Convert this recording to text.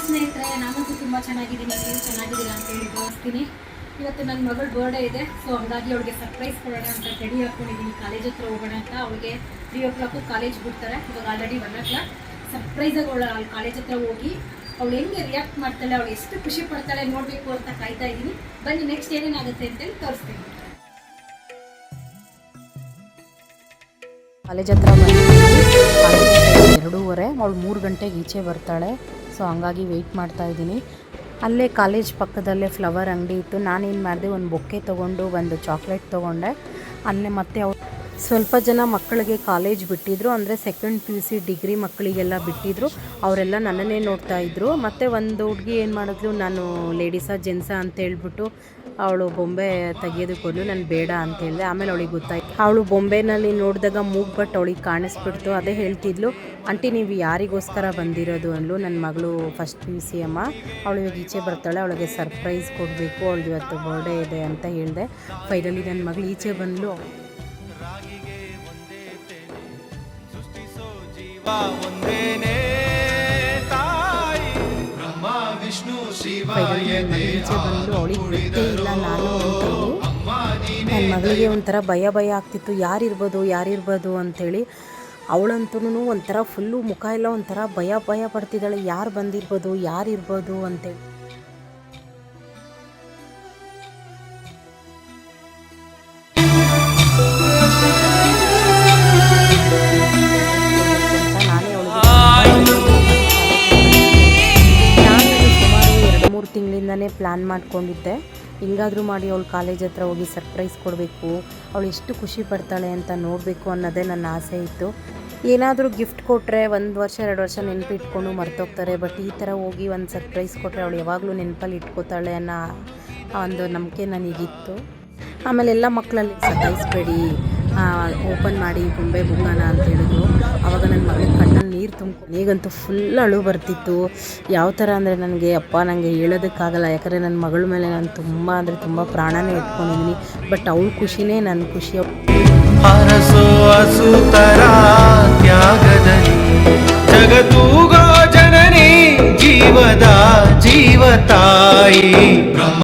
ಸ್ನೇಹಿತರೆ, ನಾನಂತೂ ತುಂಬ ಚೆನ್ನಾಗಿದ್ದೀನಿ, ನೀವು ಚೆನ್ನಾಗಿದ್ದೀರಾ ಅಂತ ಹೇಳಿ ಭಾವಿಸ್ತೀನಿ. ಇವತ್ತು ನನ್ನ ಮಗಳ ಬರ್ಡೇ ಇದೆ, ಸೊ ಹಂಗಾಗಿ ಅವಳಿಗೆ ಸರ್ಪ್ರೈಸ್ ಕೊಡೋಣ ಅಂತ ರೆಡಿ ಹಾಕ್ಕೊಂಡಿದ್ದೀನಿ. ಕಾಲೇಜ್ ಹತ್ರ ಹೋಗೋಣ ಅಂತ. ಅವಳಿಗೆ 3 o'clock ಕಾಲೇಜ್ ಬಿಡ್ತಾರೆ. ಇವಾಗ ಆಲ್ರೆಡಿ 1 o'clock. ಸರ್ಪ್ರೈಸಾಗಿ ಅಲ್ಲಿ ಕಾಲೇಜ್ ಹತ್ರ ಹೋಗಿ ಅವಳು ಹೆಂಗೆ ರಿಯಾಕ್ಟ್ ಮಾಡ್ತಾಳೆ, ಅವಳು ಎಷ್ಟು ಖುಷಿ ಪಡ್ತಾಳೆ ನೋಡಬೇಕು ಅಂತ ಕಾಯ್ತಾ ಇದ್ದೀನಿ. ಬನ್ನಿ ನೆಕ್ಸ್ಟ್ ಏನೇನಾಗುತ್ತೆ ಅಂತೇಳಿ ತೋರಿಸ್ತೀನಿ. ಕಾಲೇಜ್ ಹತ್ರ ಬಂದು 2:30, ಅವಳು 3 ಗಂಟೆಗೆ ಈಚೆ ಬರ್ತಾಳೆ. ಸೊ ಹಂಗಾಗಿ ವೆಯ್ಟ್ ಮಾಡ್ತಾಯಿದ್ದೀನಿ. ಅಲ್ಲೇ ಕಾಲೇಜ್ ಪಕ್ಕದಲ್ಲೇ ಫ್ಲವರ್ ಅಂಗಡಿ ಇತ್ತು. ನಾನೇನು ಮಾಡಿದೆ, ಒಂದು ಬೊಕ್ಕೆ ತೊಗೊಂಡು ಒಂದು ಚಾಕ್ಲೇಟ್ ತೊಗೊಂಡೆ. ಅಲ್ಲೇ ಮತ್ತೆ ಅವ್ರು ಸ್ವಲ್ಪ ಜನ ಮಕ್ಕಳಿಗೆ ಕಾಲೇಜ್ ಬಿಟ್ಟಿದ್ರು, ಅಂದರೆ ಸೆಕೆಂಡ್ PUC ಡಿಗ್ರಿ ಮಕ್ಕಳಿಗೆಲ್ಲ ಬಿಟ್ಟಿದ್ರು. ಅವರೆಲ್ಲ ನನ್ನನ್ನೇ ನೋಡ್ತಾ ಇದ್ದರು. ಮತ್ತು ಒಂದು ಹುಡುಗಿ ಏನು ಮಾಡಿದ್ಲು, ನಾನು ಲೇಡೀಸಾ ಜೆಂಟ್ಸಾ ಅಂತ ಹೇಳ್ಬಿಟ್ಟು ಅವಳು ಬೊಂಬೆ ತೆಗಿಯೋದಕ್ಕೊಂದು ನಾನು ಬೇಡ ಅಂತ ಹೇಳಿದೆ. ಆಮೇಲೆ ಅವಳಿಗೆ ಗೊತ್ತಾಯ್ತು. ಅವಳು ಬೊಂಬೆನಲ್ಲಿ ನೋಡಿದಾಗ ಮೂಗ್ಬಟ್ಟು ಅವಳಿಗೆ ಕಾಣಿಸ್ಬಿಡ್ತು. ಅದೇ ಹೇಳ್ತಿದ್ಲು, ಆಂಟಿ ನೀವು ಯಾರಿಗೋಸ್ಕರ ಬಂದಿರೋದು ಅಂದ್ಲು. ನನ್ನ ಮಗಳು ಫಸ್ಟ್ PUC ಅಮ್ಮ, ಅವಳು ಇವಾಗ ಈಚೆ ಬರ್ತಾಳೆ, ಅವಳಿಗೆ ಸರ್ಪ್ರೈಸ್ ಕೊಡಬೇಕು, ಅವಳಿಗೆ ಇವತ್ತು ಬರ್ಡೇ ಇದೆ ಅಂತ ಹೇಳಿದೆ. ಫೈನಲಿ ನನ್ನ ಮಗಳು ಈಚೆ ಬಂದಳು. ಈಚೆ ಬಂದು ಅವಳಿಗೆ ಗೊತ್ತೇ ಇಲ್ಲ ನಾನು ಅಂತೇಳಿ. ನನ್ನ ಮಗಳಿಗೆ ಒಂಥರ ಭಯ ಆಗ್ತಿತ್ತು, ಯಾರಿರ್ಬೋದು ಅಂಥೇಳಿ. ಅವಳಂತೂ ಒಂಥರ ಫುಲ್ಲು ಮುಖ ಎಲ್ಲ ಒಂಥರ ಭಯ ಪಡ್ತಿದ್ದಾಳೆ, ಯಾರು ಯಾರಿರ್ಬೋದು ಅಂತೇಳಿ. ತಿಂಗಳಿಂದನೇ ಪ್ಲ್ಯಾನ್ ಮಾಡ್ಕೊಂಡಿದ್ದೆ, ಹಿಂಗಾದರೂ ಮಾಡಿ ಅವಳು ಕಾಲೇಜ್ ಹತ್ರ ಹೋಗಿ ಸರ್ಪ್ರೈಸ್ ಕೊಡಬೇಕು, ಅವಳು ಎಷ್ಟು ಖುಷಿ ಪಡ್ತಾಳೆ ಅಂತ ನೋಡಬೇಕು ಅನ್ನೋದೇ ನನ್ನ ಆಸೆ ಇತ್ತು. ಏನಾದರೂ ಗಿಫ್ಟ್ ಕೊಟ್ಟರೆ 1 ವರ್ಷ 2 ವರ್ಷ ನೆನಪಿಟ್ಕೊಂಡು ಮರ್ತೋಗ್ತಾರೆ. ಬಟ್ ಈ ಥರ ಹೋಗಿ ಒಂದು ಸರ್ಪ್ರೈಸ್ ಕೊಟ್ಟರೆ ಅವಳು ಯಾವಾಗಲೂ ನೆನಪಲ್ಲಿ ಇಟ್ಕೋತಾಳೆ ಅನ್ನೋ ಒಂದು ನಂಬಿಕೆ ನನಗಿತ್ತು. ಆಮೇಲೆ ಎಲ್ಲ ಮಕ್ಕಳಲ್ಲಿ ಸತಾಯಿಸ್ಬೇಡಿ, ಓಪನ್ ಮಾಡಿ ಗೊಂಬೆ ಬುಂಗನ ಅಂತ ಹೇಳಿದ್ರು. ಆವಾಗ ನನ್ನ ಮಗಳಿಗೆ ಕಣ್ಣಲ್ಲಿ ನೀರು ತುಂಬಿಕೊಂಡು ಈಗಂತೂ ಫುಲ್ ಅಳು ಬರ್ತಿತ್ತು. ಯಾವ ಥರ ಅಂದರೆ ನನಗೆ ಹೇಳೋದಕ್ಕಾಗಲ್ಲ. ಯಾಕಂದರೆ ನನ್ನ ಮಗಳ ಮೇಲೆ ನಾನು ತುಂಬ ಪ್ರಾಣನೇ ಇಟ್ಕೊಂಡಿದ್ದೀನಿ. ಬಟ್ ಅವಳ ಖುಷಿನೇ ನನ್ನ ಖುಷಿ. ಹರಸೋ ಅಸುತರ ತ್ಯಾಗದಲ್ಲಿ ಜಗತ್ತೂಗೋ ಜನನಿ ಜೀವದ ಜೀವತಾಯಿ ಬ್ರಹ್ಮ